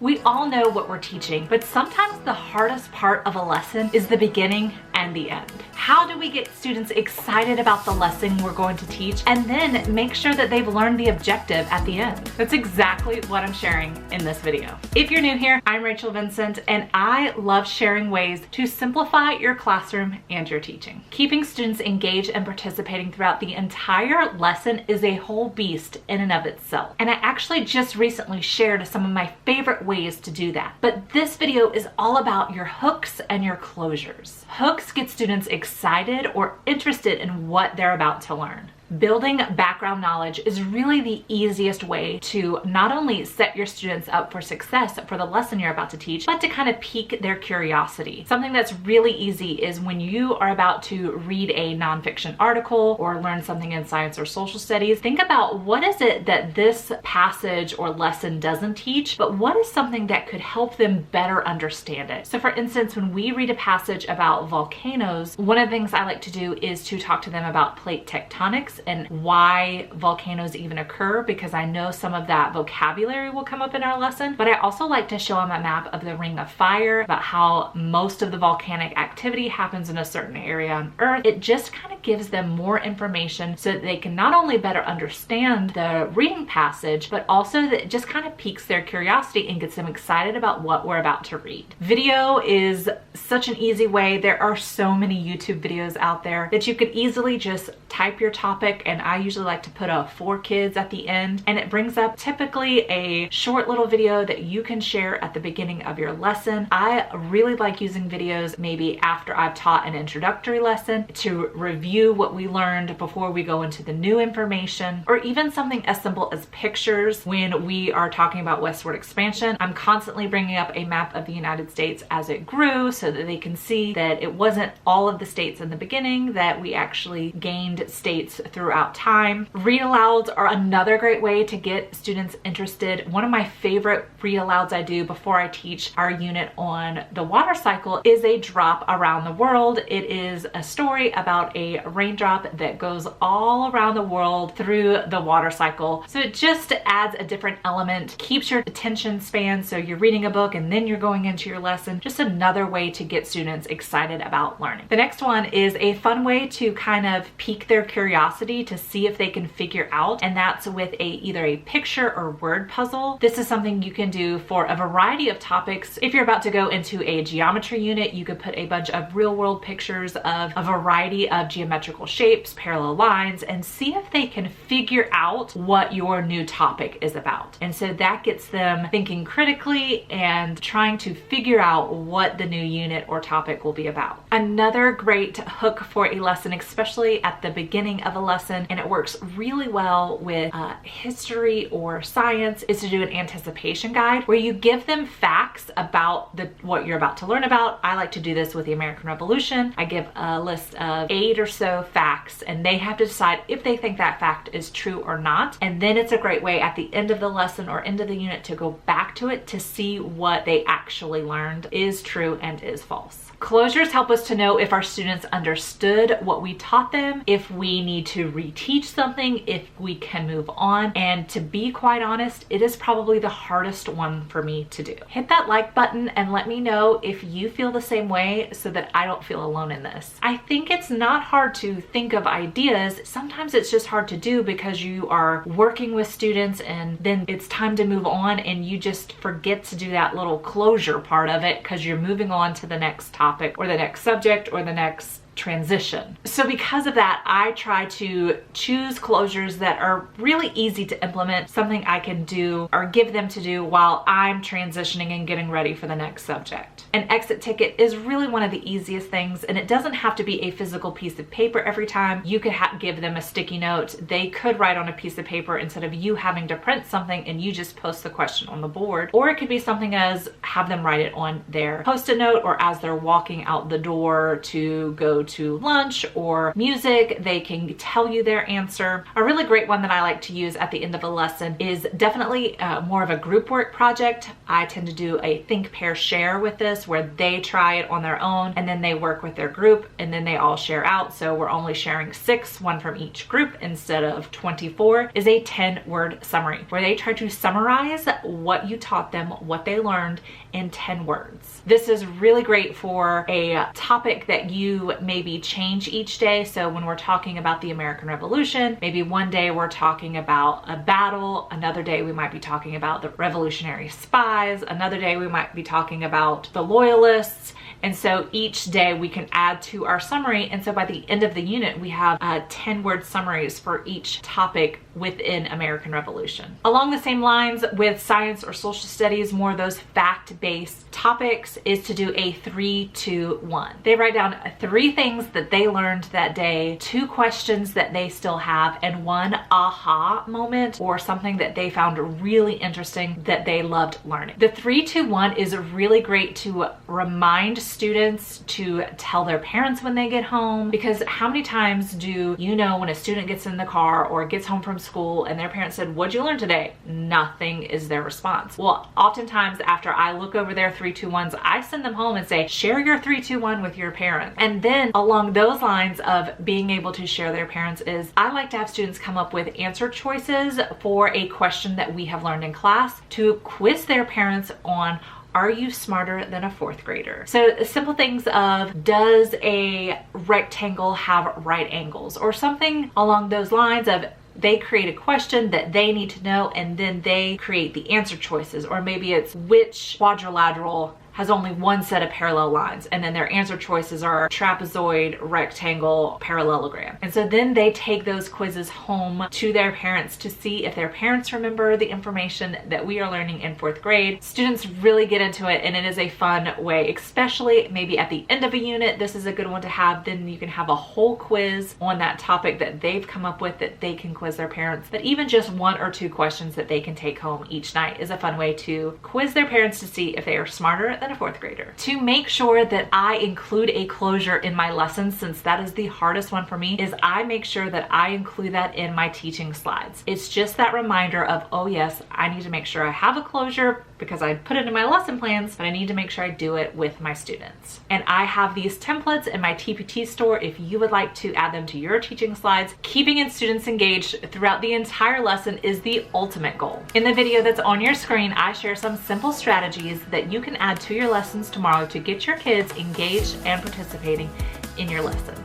We all know what we're teaching, but sometimes the hardest part of a lesson is the beginning and the end. How do we get students excited about the lesson we're going to teach and then make sure that they've learned the objective at the end? That's exactly what I'm sharing in this video. If you're new here, I'm Rachel Vincent, and I love sharing ways to simplify your classroom and your teaching. Keeping students engaged and participating throughout the entire lesson is a whole beast in and of itself. And I actually just recently shared some of my favorite ways to do that. But this video is all about your hooks and your closures. Hooks get students excited or interested in what they're about to learn. Building background knowledge is really the easiest way to not only set your students up for success for the lesson you're about to teach, but to kind of pique their curiosity. Something that's really easy is when you are about to read a nonfiction article or learn something in science or social studies, think about what is it that this passage or lesson doesn't teach, but what is something that could help them better understand it. So for instance, when we read a passage about volcanoes, one of the things I like to do is to talk to them about plate tectonics and why volcanoes even occur, because I know some of that vocabulary will come up in our lesson. But I also like to show them a map of the Ring of Fire, about how most of the volcanic activity happens in a certain area on Earth. It just kind of gives them more information so that they can not only better understand the reading passage, but also that it just kind of piques their curiosity and gets them excited about what we're about to read. Video is such an easy way. There are so many YouTube videos out there that you could easily just type your topic, and I usually like to put a for kids at the end, and it brings up typically a short little video that you can share at the beginning of your lesson. I really like using videos maybe after I've taught an introductory lesson to review what we learned before we go into the new information, or even something as simple as pictures when we are talking about westward expansion. I'm constantly bringing up a map of the United States as it grew so that they can see that it wasn't all of the states in the beginning, that we actually gained states throughout time. Read alouds are another great way to get students interested. One of my favorite read alouds I do before I teach our unit on the water cycle is a drop around the world. It is a story about a raindrop that goes all around the world through the water cycle. So it just adds a different element, keeps your attention span, so you're reading a book and then you're going into your lesson. Just another way to get students excited about learning. The next one is a fun way to kind of pique their curiosity to see if they can figure out, and that's with either a picture or word puzzle. This is something you can do for a variety of topics. If you're about to go into a geometry unit, you could put a bunch of real world pictures of a variety of geometrical shapes, parallel lines, and see if they can figure out what your new topic is about. And so that gets them thinking critically and trying to figure out what the new unit or topic will be about. Another great hook for a lesson, especially at the beginning of a lesson, and it works really well with history or science, is to do an anticipation guide where you give them facts about what you're about to learn about. I like to do this with the American Revolution. I give a list of 8 or so facts, and they have to decide if they think that fact is true or not. And then it's a great way at the end of the lesson or end of the unit to go back to it to see what they actually learned is true and is false. Closures help us to know if our students understood what we taught them, if we need to reteach something, if we can move on. And to be quite honest, it is probably the hardest one for me to do. Hit that like button and let me know if you feel the same way so that I don't feel alone in this. I think it's not hard to think of ideas. Sometimes it's just hard to do because you are working with students and then it's time to move on and you just forget to do that little closure part of it because you're moving on to the next topic or the next subject or the next transition. So because of that, I try to choose closures that are really easy to implement, something I can do or give them to do while I'm transitioning and getting ready for the next subject. An exit ticket is really one of the easiest things, and it doesn't have to be a physical piece of paper every time. You could give them a sticky note. They could write on a piece of paper instead of you having to print something and you just post the question on the board. Or it could be something as have them write it on their post-it note or as they're walking out the door to go to lunch or music, they can tell you their answer. A really great one that I like to use at the end of a lesson is definitely more of a group work project. I tend to do a think, pair, share with this, where they try it on their own and then they work with their group and then they all share out. So we're only sharing 6, one from each group instead of 24, is a 10-word summary where they try to summarize what you taught them, what they learned in 10 words. This is really great for a topic that you maybe change each day. So when we're talking about the American Revolution, maybe one day we're talking about a battle, another day we might be talking about the revolutionary spies, another day we might be talking about the loyalists. And so each day we can add to our summary. And so by the end of the unit, we have 10-word summaries for each topic within American Revolution. Along the same lines with science or social studies, more of those fact-based topics, is to do a 3-2-1. They write down 3 things that they learned that day, 2 questions that they still have, and 1 aha moment or something that they found really interesting that they loved learning. The 3-2-1 is really great to remind students to tell their parents when they get home, because how many times do you know when a student gets in the car or gets home from school and their parents said, "What'd you learn today?" Nothing is their response. Well, oftentimes after I look over their 3-2-1s, I send them home and say, share your 3-2-1 with your parents. And then along those lines of being able to share their parents is, I like to have students come up with answer choices for a question that we have learned in class to quiz their parents on, are you smarter than a 4th grader? So simple things of, does a rectangle have right angles? Or something along those lines of, they create a question that they need to know and then they create the answer choices. Or maybe it's, which quadrilateral has only one set of parallel lines, and then their answer choices are trapezoid, rectangle, parallelogram. And so then they take those quizzes home to their parents to see if their parents remember the information that we are learning in 4th grade. Students really get into it and it is a fun way, especially maybe at the end of a unit. This is a good one to have. Then you can have a whole quiz on that topic that they've come up with that they can quiz their parents. But even just 1 or 2 questions that they can take home each night is a fun way to quiz their parents to see if they are smarter than a 4th grader. To make sure that I include a closure in my lessons, since that is the hardest one for me, is I make sure that I include that in my teaching slides. It's just that reminder of, oh yes, I need to make sure I have a closure because I put it in my lesson plans, but I need to make sure I do it with my students. And I have these templates in my TPT store if you would like to add them to your teaching slides. Keeping students engaged throughout the entire lesson is the ultimate goal. In the video that's on your screen, I share some simple strategies that you can add to your lessons tomorrow to get your kids engaged and participating in your lesson.